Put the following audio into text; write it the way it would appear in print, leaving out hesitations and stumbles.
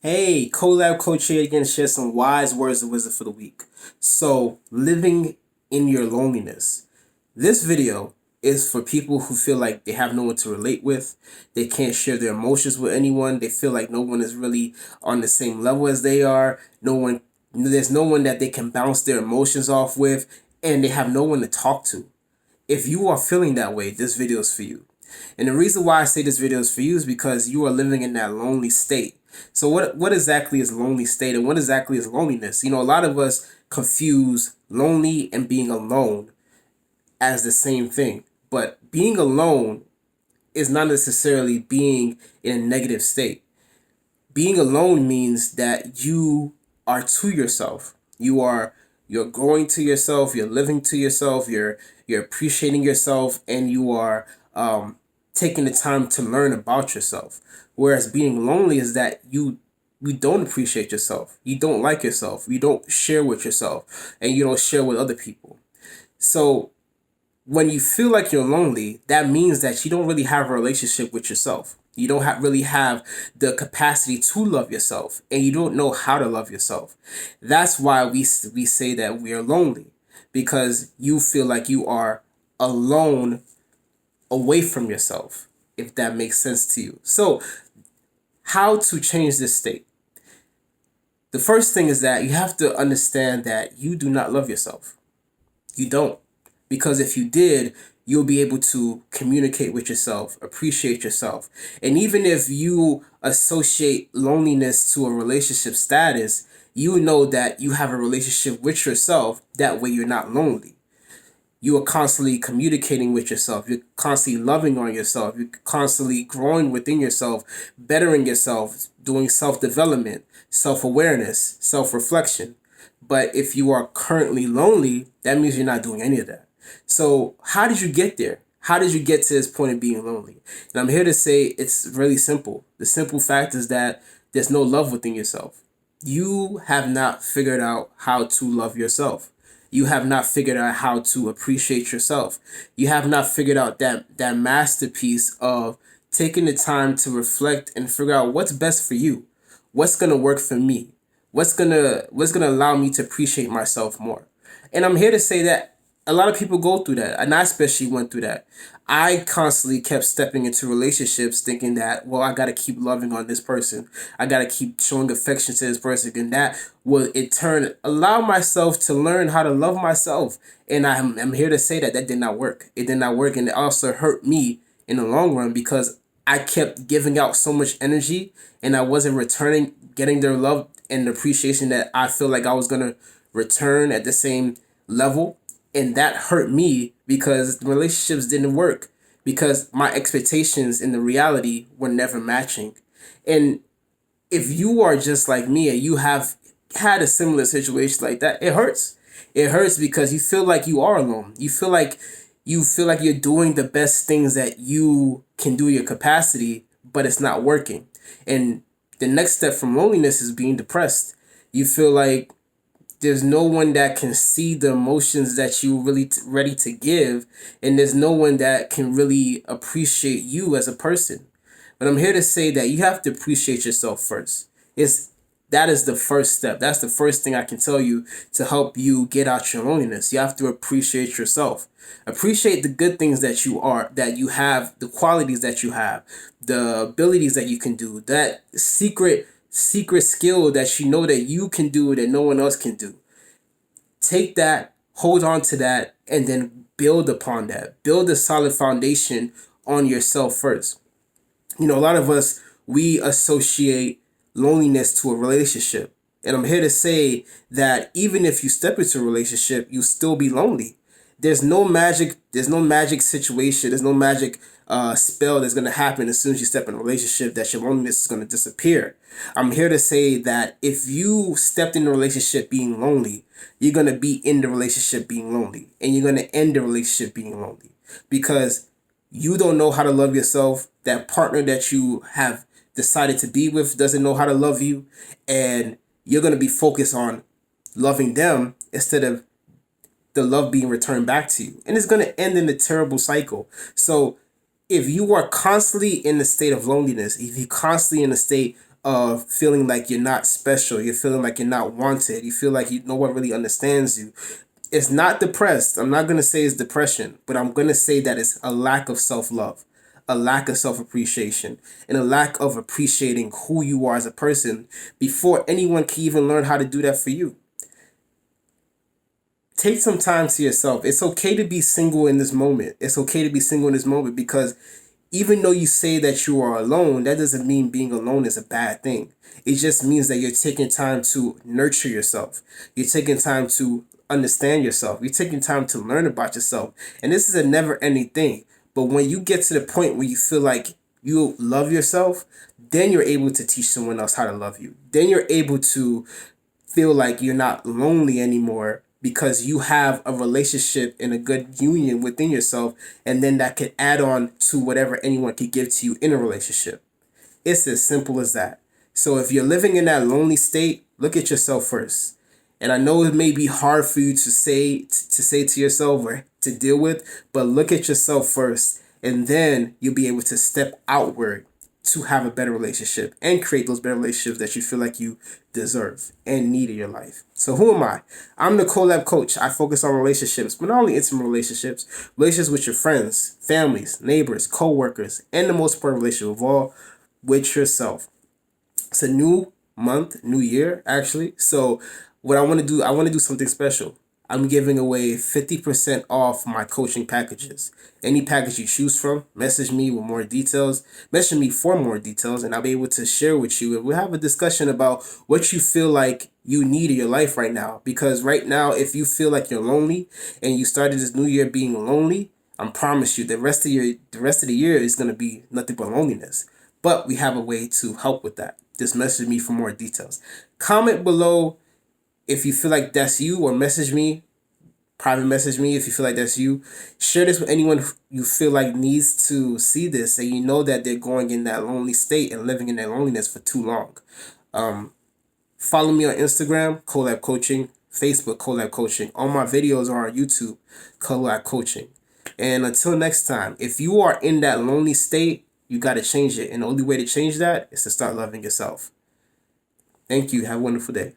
Hey, Collab Coach here again to share some wise words of wisdom for the week. So, living in your loneliness. This video is for people who feel like they have no one to relate with. They can't share their emotions with anyone. They feel like no one is really on the same level as they are. There's no one that they can bounce their emotions off with, and they have no one to talk to. If you are feeling that way, this video is for you. And the reason why I say this video is for you is because you are living in that lonely state. So what exactly is lonely state and what exactly is loneliness? A lot of us confuse lonely and being alone as the same thing. But being alone is not necessarily being in a negative state. Being alone means that you are to yourself. You're growing to yourself, you're living to yourself, you're appreciating yourself, and you are taking the time to learn about yourself. Whereas being lonely is that you don't appreciate yourself, you don't like yourself, you don't share with yourself, and you don't share with other people. So when you feel like you're lonely, that means that you don't really have a relationship with yourself. You don't really have the capacity to love yourself, and you don't know how to love yourself. That's why we say that we are lonely, because you feel like you are alone away from yourself, if that makes sense to you. So, how to change this state? The first thing is that you have to understand that you do not love yourself. You don't. Because if you did, you'll be able to communicate with yourself, appreciate yourself. And even if you associate loneliness to a relationship status, you know that you have a relationship with yourself. That way you're not lonely. You are constantly communicating with yourself. You're constantly loving on yourself. You're constantly growing within yourself, bettering yourself, doing self-development, self-awareness, self-reflection. But if you are currently lonely, that means you're not doing any of that. So how did you get there? How did you get to this point of being lonely? And I'm here to say it's really simple. The simple fact is that there's no love within yourself. You have not figured out how to love yourself. You have not figured out how to appreciate yourself. You have not figured out that masterpiece of taking the time to reflect and figure out what's best for you. What's gonna work for me? What's gonna allow me to appreciate myself more? And I'm here to say that a lot of people go through that, and I especially went through that. I constantly kept stepping into relationships thinking that, well, I gotta keep loving on this person. I gotta keep showing affection to this person, and that will in turn allow myself to learn how to love myself. And I'm here to say that that did not work. It did not work, and it also hurt me in the long run because I kept giving out so much energy, and I wasn't returning, getting their love and appreciation that I feel like I was gonna return at the same level. And that hurt me because the relationships didn't work because my expectations and the reality were never matching. And if you are just like me and you have had a similar situation like that, it hurts. It hurts because you feel like you are alone. You feel like you're doing the best things that you can do your capacity, but it's not working. And the next step from loneliness is being depressed. You feel like there's no one that can see the emotions that you really ready to give, and there's no one that can really appreciate you as a person. But I'm here to say that you have to appreciate yourself first. It's that is the first step. That's the first thing I can tell you to help you get out your loneliness. You have to appreciate yourself. Appreciate the good things that you have, the qualities that you have, the abilities that you can do, that secret skill that you know that you can do that no one else can do. Take that, hold on to that, and then build upon that. Build a solid foundation on yourself first. A lot of us, we associate loneliness to a relationship. And I'm here to say that even if you step into a relationship, you still be lonely. There's no magic situation, there's no magic spell that's going to happen as soon as you step in a relationship that your loneliness is going to disappear. I'm here to say that if you stepped in a relationship being lonely, you're going to be in the relationship being lonely, and you're going to end the relationship being lonely because you don't know how to love yourself. That partner that you have decided to be with doesn't know how to love you, and you're going to be focused on loving them instead of the love being returned back to you. And it's going to end in a terrible cycle. So if you are constantly in the state of loneliness, if you're constantly in a state of feeling like you're not special, you're feeling like you're not wanted, you feel like no one really understands you. It's not depressed. I'm not going to say it's depression, but I'm going to say that it's a lack of self-love, a lack of self-appreciation, and a lack of appreciating who you are as a person before anyone can even learn how to do that for you. Take some time to yourself. It's okay to be single in this moment. It's okay to be single in this moment because even though you say that you are alone, that doesn't mean being alone is a bad thing. It just means that you're taking time to nurture yourself. You're taking time to understand yourself. You're taking time to learn about yourself. And this is a never ending thing. But when you get to the point where you feel like you love yourself, then you're able to teach someone else how to love you. Then you're able to feel like you're not lonely anymore because you have a relationship and a good union within yourself, and then that can add on to whatever anyone could give to you in a relationship. It's as simple as that. So if you're living in that lonely state, look at yourself first. And I know it may be hard for you to say to yourself or to deal with, but look at yourself first, and then you'll be able to step outward to have a better relationship and create those better relationships that you feel like you deserve and need in your life. So who am I? I'm the Collab Coach. I focus on relationships, but not only intimate relationships, relationships with your friends, families, neighbors, co-workers, and the most important relationship of all, with yourself. It's a new month, new year, actually. So what I want to do something special. I'm giving away 50% off my coaching packages. Any package you choose from, message me with more details, message me for more details, and I'll be able to share with you. And we'll have a discussion about what you feel like you need in your life right now. Because right now, if you feel like you're lonely and you started this new year being lonely, I promise you the rest of the year is gonna be nothing but loneliness. But we have a way to help with that. Just message me for more details. Comment below if you feel like that's you, or message me, private message me if you feel like that's you. Share this with anyone you feel like needs to see this, and you know that they're going in that lonely state and living in that loneliness for too long. Follow me on Instagram, Collab Coaching, Facebook, Collab Coaching. All my videos are on YouTube, Collab Coaching. And until next time, if you are in that lonely state, you got to change it. And the only way to change that is to start loving yourself. Thank you. Have a wonderful day.